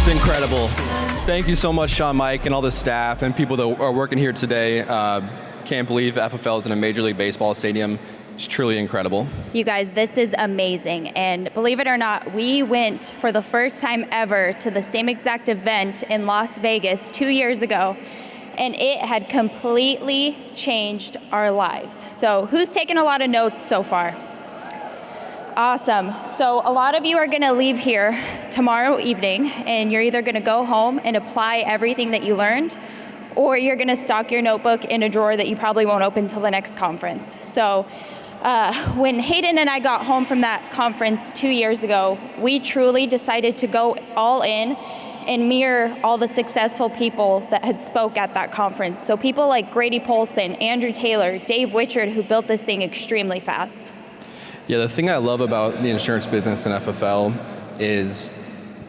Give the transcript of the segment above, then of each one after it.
It's incredible. Thank you so much, Sean, Mike, and all the staff and people that are working here today. Can't believe FFL is in a Major League Baseball stadium. It's truly incredible. You guys, this is amazing. And believe it or not, we went for the first time ever to the same exact event in Las Vegas 2 years ago, and it had completely changed our lives. So who's taken a lot of notes so far? Awesome. So a lot of you are going to leave here tomorrow evening, and you're either going to go home and apply everything that you learned, or you're going to stock your notebook in a drawer that you probably won't open until the next conference. So when Hayden and I got home from that conference 2 years ago, we truly decided to go all in and mirror all the successful people that had spoke at that conference. So people like Grady Polson, Andrew Taylor, Dave Wichard, who built this thing extremely fast. Yeah, the thing I love about the insurance business in FFL is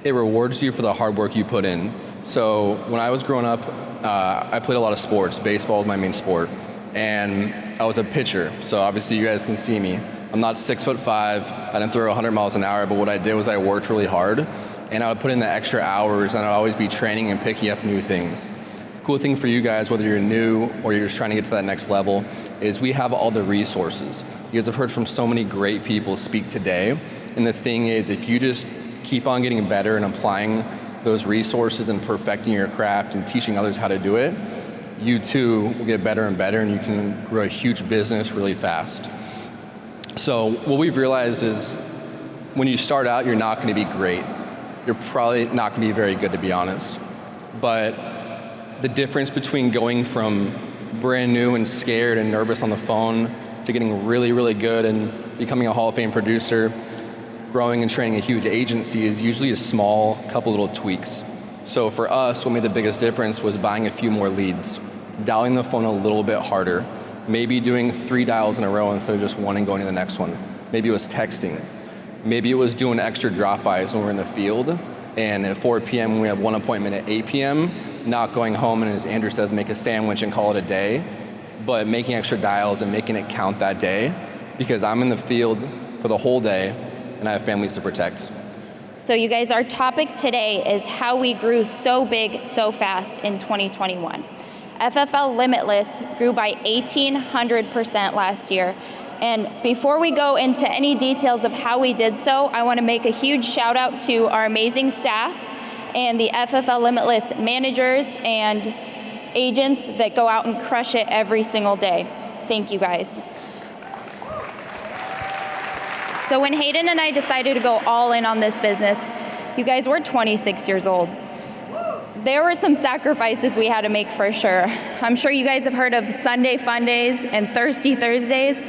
it rewards you for the hard work you put in. So when I was growing up, I played a lot of sports. Baseball was my main sport. And I was a pitcher, so obviously you guys can see me. I'm not 6'5", I didn't throw 100 miles an hour, but what I did was I worked really hard, and I would put in the extra hours, and I'd always be training and picking up new things. The cool thing for you guys, whether you're new or you're just trying to get to that next level, is we have all the resources. You guys have heard from so many great people speak today, and the thing is, if you just keep on getting better and applying those resources and perfecting your craft and teaching others how to do it, you too will get better and better, and you can grow a huge business really fast. So what we've realized is when you start out, you're not going to be great. You're probably not going to be very good, to be honest. But the difference between going from brand new and scared and nervous on the phone to getting really, really good and becoming a Hall of Fame producer, growing and training a huge agency is usually a small couple little tweaks. So for us, what made the biggest difference was buying a few more leads, dialing the phone a little bit harder, maybe doing 3 dials in a row instead of just one and going to the next one. Maybe it was texting. Maybe it was doing extra drop-bys when we're in the field, and at 4 p.m. when we have one appointment at 8 p.m., not going home and, as Andrew says, make a sandwich and call it a day, but making extra dials and making it count that day, because I'm in the field for the whole day and I have families to protect. So you guys, our topic today is how we grew so big so fast in 2021. FFL Limitless grew by 1,800% last year. And before we go into any details of how we did so, I want to make a huge shout out to our amazing staff and the FFL Limitless managers and agents that go out and crush it every single day. Thank you guys. So when Hayden and I decided to go all in on this business, you guys, we're 26 years old. There were some sacrifices we had to make for sure. I'm sure you guys have heard of Sunday Fun Days and Thirsty Thursdays.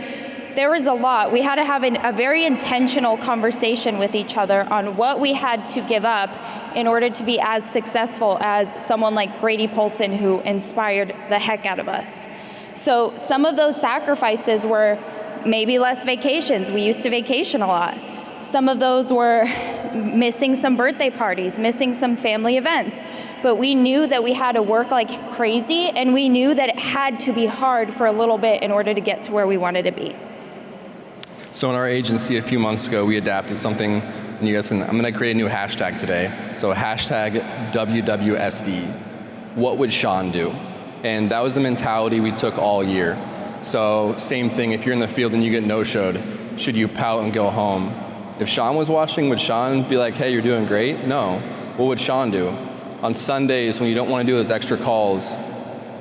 There was a lot. We had to have a very intentional conversation with each other on what we had to give up in order to be as successful as someone like Grady Polson, who inspired the heck out of us. So some of those sacrifices were maybe less vacations. We used to vacation a lot. Some of those were missing some birthday parties, missing some family events. But we knew that we had to work like crazy, and we knew that it had to be hard for a little bit in order to get to where we wanted to be. So in our agency a few months ago, we adapted something, and you guys, I'm going to create a new hashtag today. So hashtag WWSD. What would Sean do? And that was the mentality we took all year. So same thing, if you're in the field and you get no-showed, should you pout and go home? If Sean was watching, would Sean be like, hey, you're doing great? No. What would Sean do? On Sundays, when you don't want to do those extra calls,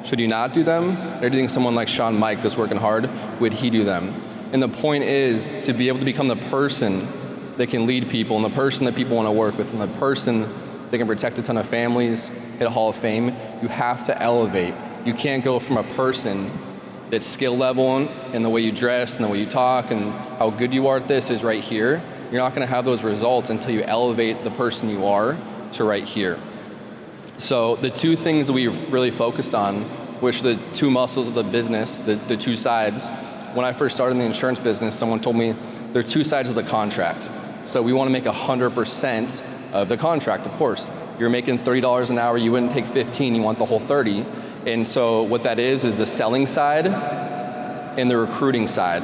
should you not do them? Or do you think someone like Sean Mike that's working hard, would he do them? And the point is to be able to become the person that can lead people, and the person that people want to work with, and the person that can protect a ton of families, hit a Hall of Fame. You have to elevate. You can't go from a person that's skill level and the way you dress and the way you talk and how good you are at this is right here. You're not going to have those results until you elevate the person you are to right here. So the two things that we've really focused on, which are the two muscles of the business, the two sides. When I first started in the insurance business, someone told me there are two sides of the contract. So we want to make 100% of the contract, of course. You're making $30 an hour, you wouldn't take 15, you want the whole 30. And so what that is the selling side and the recruiting side.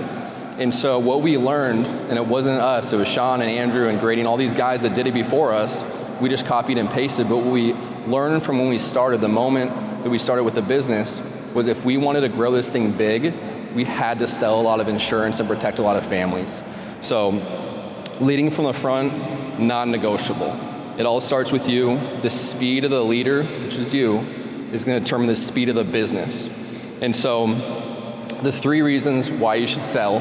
And so what we learned, and it wasn't us, it was Sean and Andrew and Grady and all these guys that did it before us, we just copied and pasted. But what we learned from when we started, the moment that we started with the business, was if we wanted to grow this thing big, we had to sell a lot of insurance and protect a lot of families. So leading from the front, non-negotiable. It all starts with you. The speed of the leader, which is you, is going to determine the speed of the business. And so the 3 reasons why you should sell,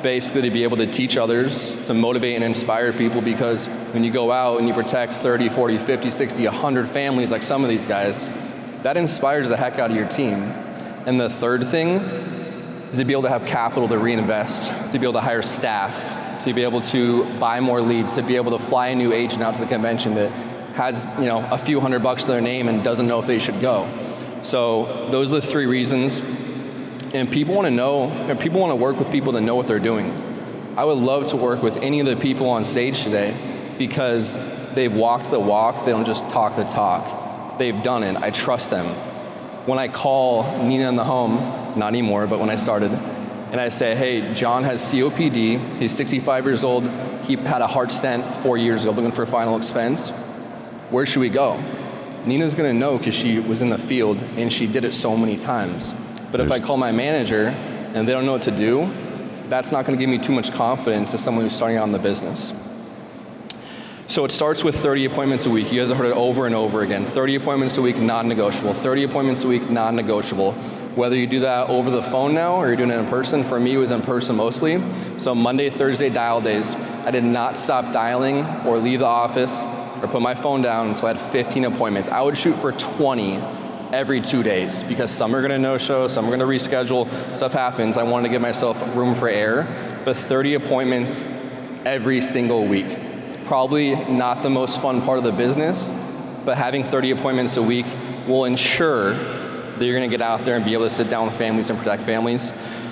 basically to be able to teach others, to motivate and inspire people, because when you go out and you protect 30, 40, 50, 60, 100 families like some of these guys, that inspires the heck out of your team. And the third thing is to be able to have capital to reinvest, to be able to hire staff, to be able to buy more leads, to be able to fly a new agent out to the convention that has a few $100 to their name and doesn't know if they should go. So those are the 3 reasons. And people want to know, and people want to work with people that know what they're doing. I would love to work with any of the people on stage today because they've walked the walk, they don't just talk the talk. They've done it, I trust them. When I call Nina in the home, not anymore, but when I started, and I say, hey, John has COPD, he's 65 years old, he had a heart stent 4 years ago looking for a final expense, where should we go? Nina's gonna know because she was in the field and she did it so many times. But if I call my manager and they don't know what to do, that's not going to give me too much confidence as someone who's starting out in the business. So it starts with 30 appointments a week. You guys have heard it over and over again. 30 appointments a week, non-negotiable. 30 appointments a week, non-negotiable. Whether you do that over the phone now or you're doing it in person, for me it was in person mostly. So Monday, Thursday, dial days. I did not stop dialing or leave the office or put my phone down until I had 15 appointments. I would shoot for 20 every 2 days because some are gonna no-show, some are gonna reschedule, stuff happens. I wanted to give myself room for error, but 30 appointments every single week. Probably not the most fun part of the business, but having 30 appointments a week will ensure that you're gonna get out there and be able to sit down with families and protect families.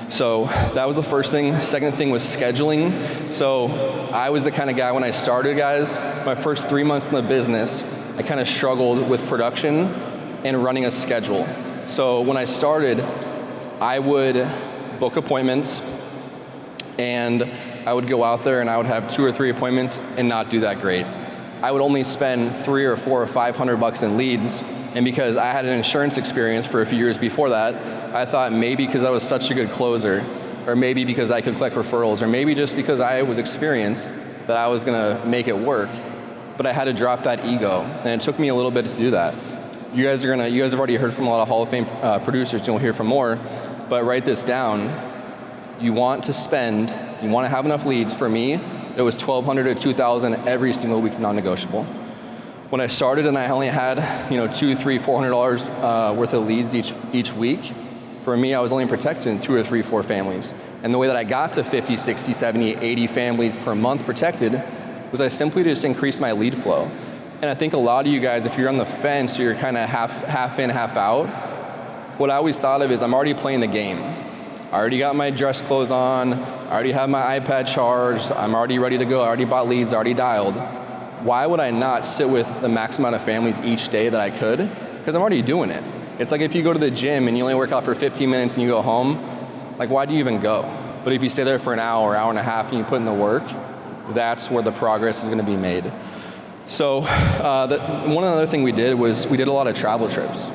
So that was the first thing. Second thing was scheduling. So I was the kind of guy when I started, guys, my first 3 months in the business, I kind of struggled with production and running a schedule. So when I started, I would book appointments and I would go out there and I would have 2 or 3 appointments and not do that great. I would only spend $300 or $400 or $500 in leads, and because I had an insurance experience for a few years before that, I thought maybe because I was such a good closer, or maybe because I could collect referrals, or maybe just because I was experienced that I was gonna make it work. But I had to drop that ego, and it took me a little bit to do that. You guys have already heard from a lot of Hall of Fame producers, and you'll hear from more, but write this down. You want to have enough leads. For me, it was $1,200 to $2,000 every single week, non-negotiable. When I started and I only had $200, $300, $400 worth of leads each week, for me, I was only protecting 2 or 3, 4 families. And the way that I got to 50, 60, 70, 80 families per month protected was I simply just increased my lead flow. And I think a lot of you guys, if you're on the fence or you're kind of half in, half out, what I always thought of is I'm already playing the game. I already got my dress clothes on, I already have my iPad charged, I'm already ready to go, I already bought leads, I already dialed. Why would I not sit with the max amount of families each day that I could? Because I'm already doing it. It's like if you go to the gym and you only work out for 15 minutes and you go home, like why do you even go? But if you stay there for an hour and a half and you put in the work, that's where the progress is gonna be made. So one other thing we did was we did a lot of travel trips.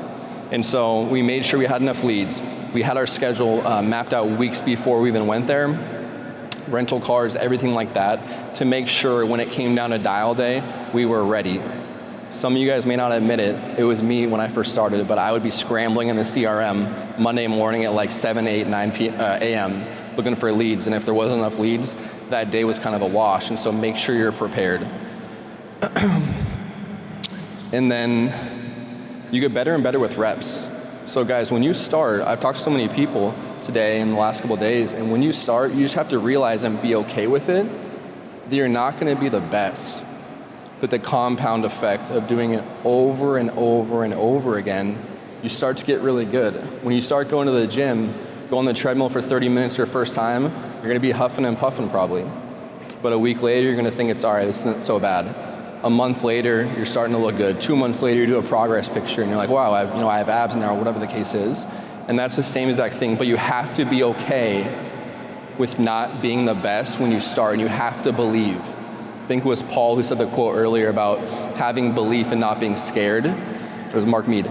And so we made sure we had enough leads. We had our schedule mapped out weeks before we even went there, rental cars, everything like that, to make sure when it came down to dial day, we were ready. Some of you guys may not admit it, it was me when I first started, but I would be scrambling in the CRM Monday morning at like 7, 8, 9 a.m. looking for leads. And if there wasn't enough leads, that day was kind of a wash. And so make sure you're prepared. And then you get better and better with reps. So guys, when you start, I've talked to so many people today in the last couple of days, and when you start, you just have to realize and be okay with it, that you're not gonna be the best, but the compound effect of doing it over and over and over again, you start to get really good. When you start going to the gym, go on the treadmill for 30 minutes your first time, you're gonna be huffing and puffing probably. But a week later, you're gonna think it's all right, this isn't so bad. A month later, you're starting to look good. 2 months later, you do a progress picture and you're like, wow, I have abs now, or whatever the case is. And that's the same exact thing, but you have to be okay with not being the best when you start, and you have to believe. think it was Paul who said the quote earlier about having belief and not being scared. It was Mark Mead.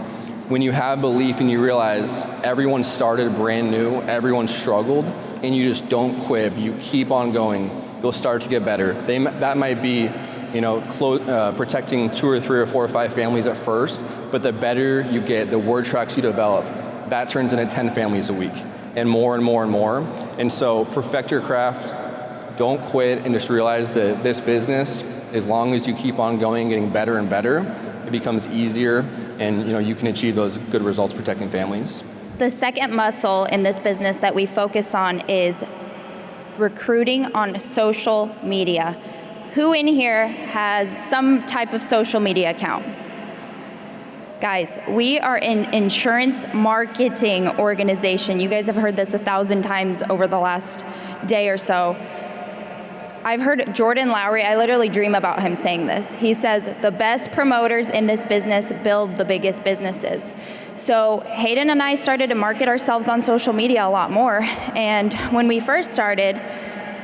When you have belief and you realize everyone started brand new, everyone struggled, and you just don't quit, you keep on going, you'll start to get better. That might be, protecting 2 or 3 or 4 or 5 families at first, but the better you get, the word tracks you develop, that turns into 10 families a week, and more and more and more. And so perfect your craft, don't quit, and just realize that this business, as long as you keep on going, getting better and better, it becomes easier, and you can achieve those good results protecting families. The second muscle in this business that we focus on is recruiting on social media. Who in here has some type of social media account? Guys, we are an insurance marketing organization. You guys have heard this 1,000 times over the last day or so. I've heard Jordan Lowry, I literally dream about him saying this. He says, the best promoters in this business build the biggest businesses. So Hayden and I started to market ourselves on social media a lot more. And when we first started,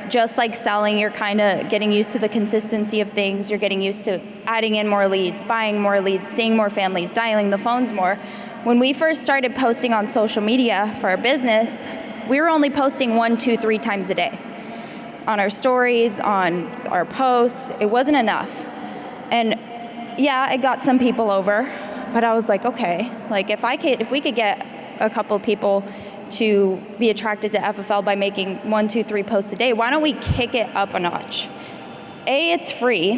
just like selling, you're kind of getting used to the consistency of things. You're getting used to adding in more leads, buying more leads, seeing more families, dialing the phones more. When we first started posting on social media for our business, we were only posting 1, 2, 3 times a day. On our stories, on our posts, it wasn't enough. And yeah, it got some people over, but I was like, okay, like if we could get a couple of people to be attracted to FFL by making 1, 2, 3 posts a day, why don't we kick it up a notch? A, it's free.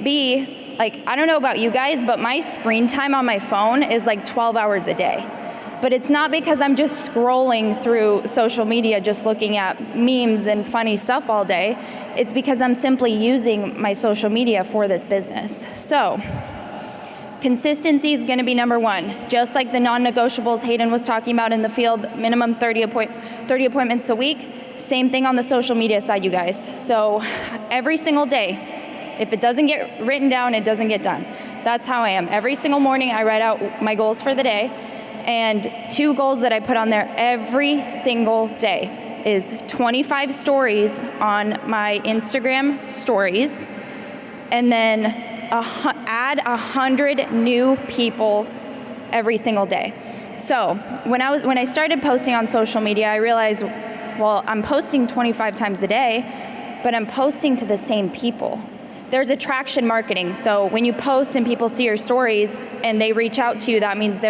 B, I don't know about you guys, but my screen time on my phone is 12 hours a day. But it's not because I'm just scrolling through social media, just looking at memes and funny stuff all day. It's because I'm simply using my social media for this business. So consistency is going to be number 1. Just like the non-negotiables Hayden was talking about in the field, minimum 30 appointments a week. Same thing on the social media side, you guys. So every single day, if it doesn't get written down, it doesn't get done. That's how I am. Every single morning, I write out my goals for the day. And 2 goals that I put on there every single day is 25 stories on my Instagram stories, and then add 100 new people every single day. So when I started posting on social media, I realized, well, I'm posting 25 times a day, but I'm posting to the same people. There's attraction marketing. So when you post and people see your stories and they reach out to you, that means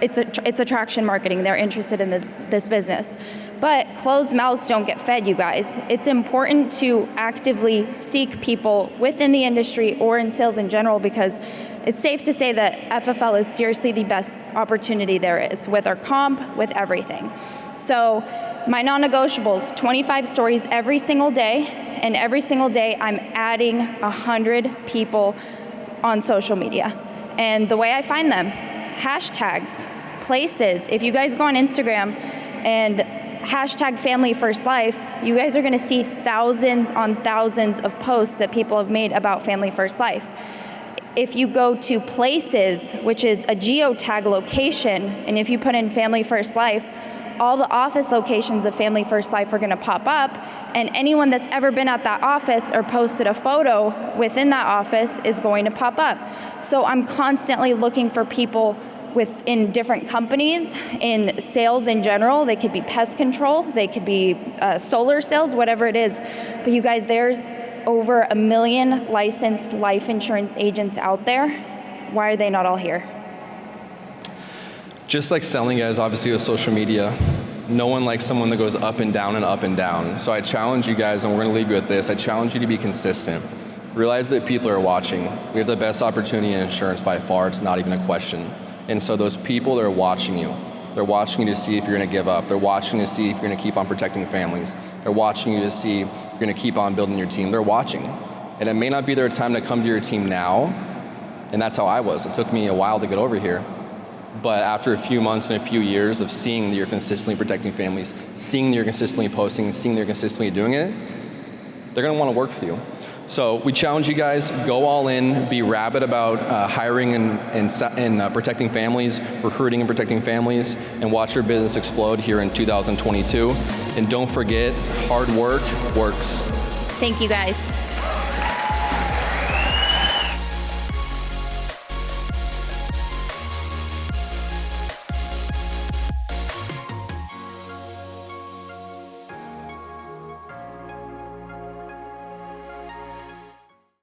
it's attraction marketing. They're interested in this business. But closed mouths don't get fed, you guys. It's important to actively seek people within the industry or in sales in general, because it's safe to say that FFL is seriously the best opportunity there is, with our comp, with everything. So my non-negotiables, 25 stories every single day, and every single day I'm adding 100 people on social media. And the way I find them, hashtags, places. If you guys go on Instagram and hashtag Family First Life, you guys are gonna see thousands on thousands of posts that people have made about Family First Life. If you go to places, which is a geotag location, and if you put in Family First Life, all the office locations of Family First Life are gonna pop up, and anyone that's ever been at that office or posted a photo within that office is going to pop up. So I'm constantly looking for people within different companies, in sales in general. They could be pest control, they could be solar sales, whatever it is. But you guys, there's over 1 million licensed life insurance agents out there. Why are they not all here? Just like selling, guys, obviously with social media, no one likes someone that goes up and down and up and down. So I challenge you guys, and we're gonna leave you with this, I challenge you to be consistent. Realize that people are watching. We have the best opportunity in insurance by far, it's not even a question. And so those people that are watching you, they're watching you to see if you're gonna give up. They're watching to see if you're gonna keep on protecting families. They're watching you to see if you're gonna keep on building your team. They're watching. And it may not be their time to come to your team now, and that's how I was. It took me a while to get over here. But after a few months and a few years of seeing that you're consistently protecting families, seeing that you're consistently posting, seeing that you're consistently doing it, they're gonna wanna work with you. So we challenge you guys, go all in, be rabid about hiring and protecting families, recruiting and protecting families, and watch your business explode here in 2022. And don't forget, hard work works. Thank you guys.